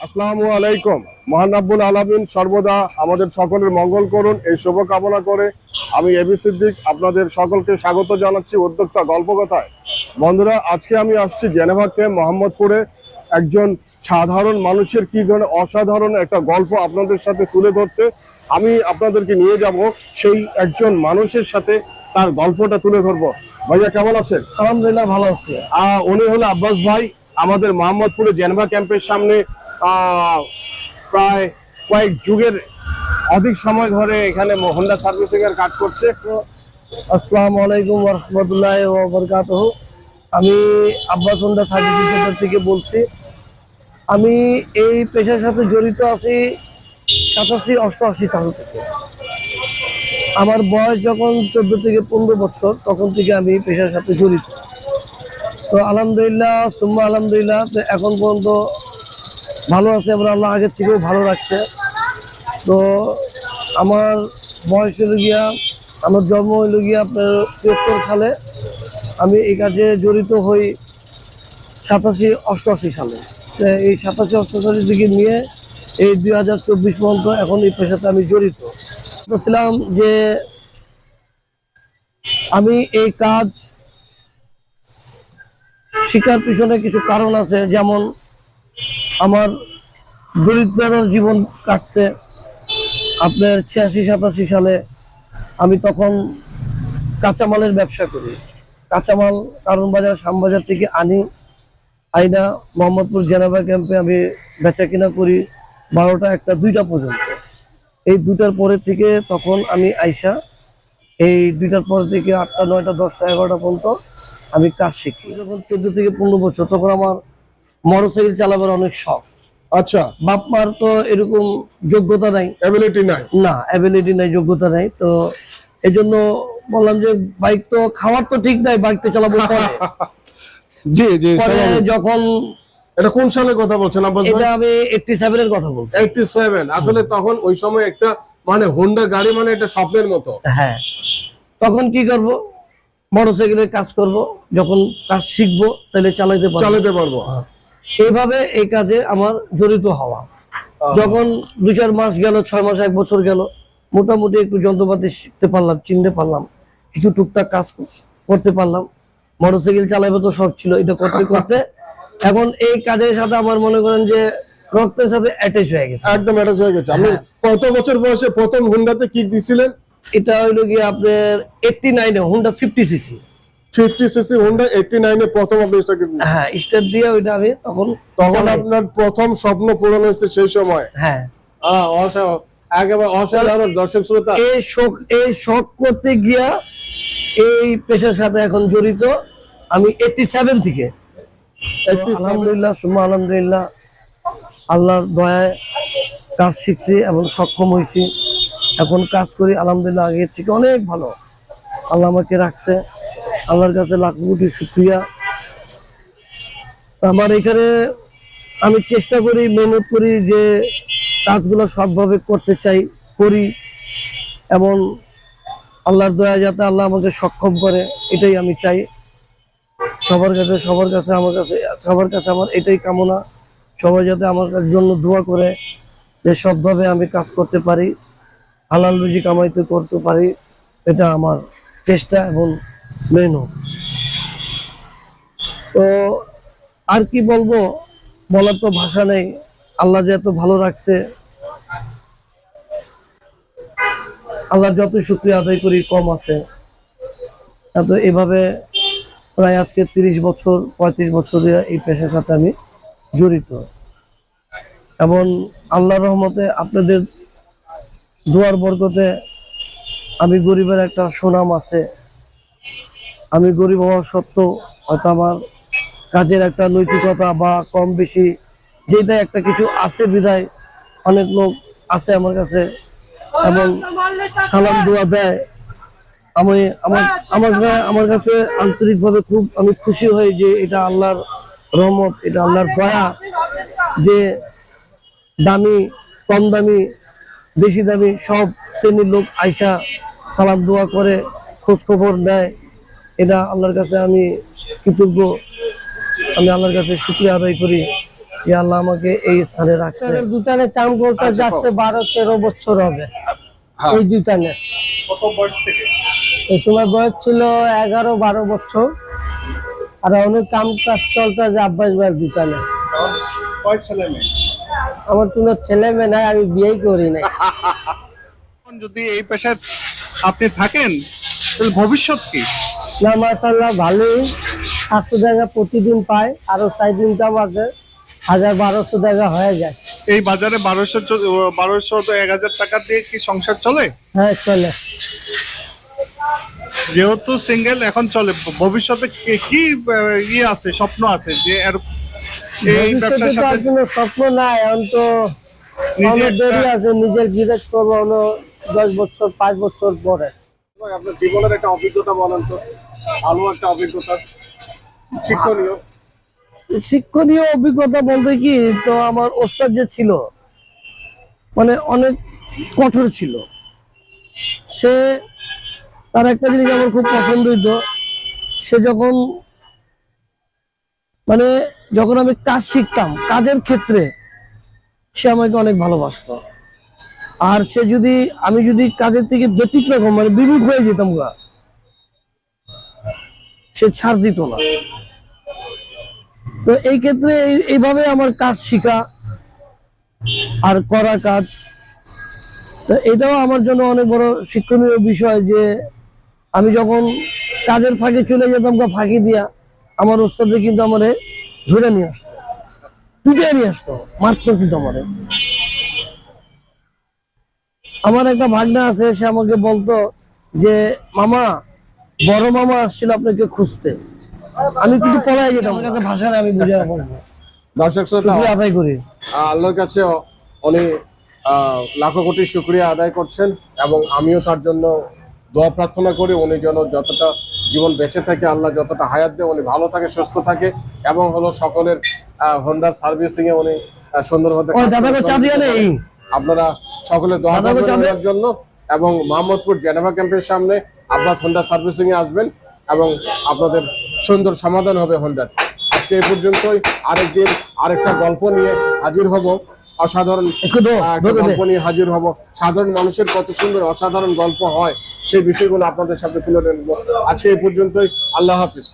আসসালামু আলাইকুম। মহান রাব্বুল আলামিন সর্বদা আমাদের সকলের মঙ্গল করুন, এই শুভ কামনা করে আমি এবি সিদ্দিক আপনাদের সকলকে স্বাগত জানাচ্ছি উদ্যোক্তা গল্পকথায়। বন্ধুরা, আজকে আমি আসছি জেনেভাতে মোহাম্মদপুরে একজন সাধারণ মানুষের কি ধরনের অসাধারণ একটা গল্প আপনাদের সাথে তুলে ধরতে। আমি আপনাদেরকে নিয়ে যাব সেই একজন মানুষের সাথে, তার গল্পটা তুলে ধরবো। ভাইয়া কেমন আছেন? আলহামদুলিল্লাহ ভালো আছি। উনি হলো আব্বাস ভাই, আমাদের মোহাম্মদপুরে জেনেভা ক্যাম্পের সামনে প্রায় কয়েক যুগের অধিক সময় ধরে এখানে হোন্ডা সার্ভিসিং এর কাজ করছে। আসসালামু আলাইকুম ওয়া রাহমাতুল্লাহি ওয়া বারাকাতুহু। আমি আব্বাস হোন্ডা সার্ভিসিং সেন্টার থেকে বলছি। আমি এই পেশার সাথে জড়িত আছি 87-88 সাল থেকে। আমার বয়স যখন 14 থেকে 15 বছর, তখন থেকে আমি পেশার সাথে জড়িত। তো আলহামদুলিল্লাহ সুম্মা আলহামদুলিল্লাহ এখন পর্যন্ত ভালো আছে, আমরা আল্লাহ আগের থেকেও ভালো রাখছে। তো আমার বয়স হলো গিয়া, আমার জন্ম হইল গিয়া আপনার 73 সালে। আমি এই কাজে জড়িত হই 87-88 সালে। এই 87-88 থেকে নিয়ে এই 2024 পর্যন্ত এখন এই পেশাতে আমি জড়িত ছিলাম। যে আমি এই কাজ শিকার পিছনে কিছু কারণ আছে, যেমন আমার দরিদ্রতার জীবন কাটছে আপনার 86-87 সালে। আমি তখন কাঁচামালের ব্যবসা করি। কাঁচামাল কারণ বাজার শ্যামবাজার থেকে আইনা মোহাম্মদপুর জেনেভা ক্যাম্পে আমি বেচা কিনা করি 12টা, 1টা, 2টা পর্যন্ত। এই 2টার পরে থেকে তখন আমি আইসা এই 2টার পর থেকে 8টা, 9টা, 10টা, 11টা পর্যন্ত আমি কাজ শিখি। যখন 14 থেকে 15 বছর, তখন আমার মোটরসাইকেল চালাবার অনেক শখ। আচ্ছা, বাপ মার তো এরকম যোগ্যতা নাই, অ্যাবিলিটি নাই, অ্যাবিলিটি নাই, যোগ্যতা নাই। তো এই জন্য বললাম যে বাইক তো খাওয়ার তো ঠিক নাই, বাইক তো চালাবো পরে। জি জি। যখন এটা কোন সালের কথা বলছেন আব্বাস ভাই? এটা আমি 87 এর কথা বলছি। 87 আসলে তখন ওই সময় একটা মানে হোন্ডা গাড়ি মানে একটা স্বপ্নের মতো। হ্যাঁ, তখন কি করব, মোটরসাইকেলের কাজ করব, যখন কাজ শিখবো তাহলে চালাতে পারবো। এইভাবে এই কাজে আমার জড়িত হওয়া। যখন 2-4 মাস গেল, 6 মাস, 1 বছর গেল, মোটামুটি একটু যন্ত্রপাতি শিখতে পারলাম, চিনতে পারলাম, কিছু টুকটাক কাজ করতে পারলাম। মোটরসাইকেল চালাবে তো শখ ছিল, এটা করতে করতে এখন এই কাজের সাথে আমার মনে করেন যে রক্তের সাথে অ্যাটাচ হয়ে গেছে। একদম অ্যাটাচ হয়ে গেছে। আপনি কত বছর বয়সে প্রথম হোন্ডাতে কিক দিছিলেন? এটা হইলো কি আপনার 89 এ হোন্ডা 50 সিসি। 50 সিসি হোন্ডা 89 এ প্রথম আপনি স্টার্ট দিয়েছেন? হ্যাঁ, স্টার্ট দিয়ে ওইটা আমি তখন আপনার প্রথম স্বপ্ন পূরণ হয়েছে সেই সময়। হ্যাঁ, একেবারে অসাধারণ। দর্শক শ্রোতা, এই শখ করতে গিয়া এই পেশার সাথে এখন জড়িত আমি 87 থেকে। আলহামদুলিল্লাহ সুম্মা আলহামদুলিল্লাহ, আল্লাহর দয়ায় কাজ শিখছি এবং সক্ষম হয়েছি। এখন কাজ করি আলহামদুলিল্লাহ, আগের থেকে অনেক ভালো। আল্লাহ আমাকে রাখছে, আল্লাহর কাছে লাখ কোটি শুকরিয়া। আমার এখানে আমি চেষ্টা করি, মেহনত করি যে কাজগুলো সৎভাবে করতে চাই, করি, এবং আল্লাহর দয়া যাতে আল্লাহ আমাকে সক্ষম করে, এটাই আমি চাই। সবার কাছে আমার এটাই কামনা, সবাই যাতে আমার জন্য দোয়া করে, যে সৎভাবে আমি কাজ করতে পারি, হালাল রুজি কামাইতে করতে পারি, এটা আমার চেষ্টা এবং মেহনত। তো আর কি বলবো, বলার তো ভাষা নেই। আল্লাহ যে এত ভালো রাখছে, আল্লাহর যত শুকরিয়া আদায় করি কম আছে। তো এভাবে প্রায় আজকে 35 বছর এই পেশার সাথে আমি জড়িত। এবং আল্লাহর রহমতে, আপনাদের দোয়ার বরকতে আমি গরিবের একটা সুনাম আছে। আমি গরিব হওয়া সত্ত্বেও হয়তো আমার কাজের একটা নৈতিকতা বা কম বেশি যেটা একটা কিছু আছে বিধায় অনেক লোক আছে আমার কাছে এবং সালাম দোয়া দেয়। আমার কাছে আন্তরিকভাবে খুব আমি খুশি হই যে এটা আল্লাহর রহমত, এটা আল্লাহর দয়া, যে দামি, কম দামি, বেশি দামি সব শ্রেণীর লোক আইসা সালাম দোয়া করে, খোঁজ খবর নেয়। এটা আল্লাহর কাছে আমি কৃতজ্ঞ। আমি আল্লাহর কাছে শুকরিয়া আদায় করি যে আল্লাহ আমাকে এই স্থানে রাখছে। দুটানে কাম করতে যাচ্ছে 12-13 বছর হবে এই দুটানে। কত বয়স থেকে? এই সময় বয়স ছিল 11-12 বছর। আর অনেক কাম কাজ চলতে যে আব্বাস ভাই দুটানে। কয় ছেলে মেয়ে? আমার কোনো ছেলে মেয়ে নাই, আমি বিয়ে করি নাই। যদি এই পেশায় আপনি থাকেন তাহলে ভবিষ্যৎ কি? না মাশাআল্লাহ ভালোই, 700 টাকা প্রতিদিন পাই, আরো সাইড ইনকাম আছে 1000-1200 টাকা হয়ে যায়। এই বাজারে 1200 তো 1000 টাকা দিয়ে কি সংসার চলে? হ্যাঁ চলে। যেহেতু সিঙ্গেল এখন চলে, ভবিষ্যতে কি ইয়ে আছে, স্বপ্ন আছে যে এই ব্যবসার ভবিষ্যতে তো আর সাথে কোনো স্বপ্ন নাই, এখন তো অনেক দেরি আছে, নিজের বিজনেস করবো হলো 10 বছর 5 বছর পরে। আপনার জীবনের একটা অভিজ্ঞতা বলেন তো, ভালো একটা অভিজ্ঞতা, শিক্ষণীয়। শিক্ষণীয় অভিজ্ঞতা বলতে কি, তো আমার ওস্তাদ যে ছিল মানে অনেক কঠোর ছিল। সে তার একটা জিনিস আমার খুব পছন্দ হইতো, সে যখন আমি কাজ শিখতাম, কাজের ক্ষেত্রে সে আমাকে অনেক ভালোবাসতো। আর আমি যদি কাজের থেকে ব্যতিক্রম বিমুখ হয়ে যেতাম গা, সে ছাড় দিত না। তো এই ক্ষেত্রে এইভাবে আমার কাজ শিখা আর করা কাজ, তো এটাও আমার জন্য অনেক বড় শিক্ষণীয় বিষয় যে আমি যখন কাজের ফাঁকে চলে যেতাম ফাঁকি দিয়া, আমার ওস্তাদে কিন্তু আমারে ধরে নিয়ে আসতো, পিটিয়ে নিয়ে আসতো, মারতো কিন্তু আমারে। আমার একটা ভাগনা আছে, সে আমাকে বলতো যে মামা, বড় মামা আসছিল আপনাকে খুঁজতে। আমি কিন্তু পলাই যেতাম, আমার কাছে ভাষা না, আমি বুঝে বলবো। দর্শক শ্রোতা, শুকরিয়া আদায় করি আল্লাহর কাছে উনি লাখো কোটি শুকরিয়া আদায় করছেন, এবং আমিও তার জন্য দোয়া প্রার্থনা করি উনি যেন যতটা জীবন বেঁচে থাকে, আল্লাহ যতটা হায়াত দেয়, উনি ভালো থাকে, সুস্থ থাকে, এবং হলো সকলের হোন্ডার সার্ভিসিং এ উনি সুন্দরভাবে কাজ করতে পারেন। আপনারা সকলে দোয়া করবেন ওনার জন্য, এবং মোহাম্মদপুর জেনেভা ক্যাম্পের সামনে আব্বাস হোন্ডা সার্ভিসিং এ আসবেন, এবং আপনাদের সুন্দর সমাধান হবে হোন্ডার। আজকে এই পর্যন্তই, আরেকদিন আরেকটা গল্প নিয়ে হাজির হব, অসাধারণ একটা গল্প নিয়ে হাজির হব। সাধারণ মানুষের কত সুন্দর অসাধারণ গল্প হয়, সেই বিষয়গুলো আপনাদের সাথে তুলে ধরবো। আজকে এই পর্যন্তই, আল্লাহ হাফিজ।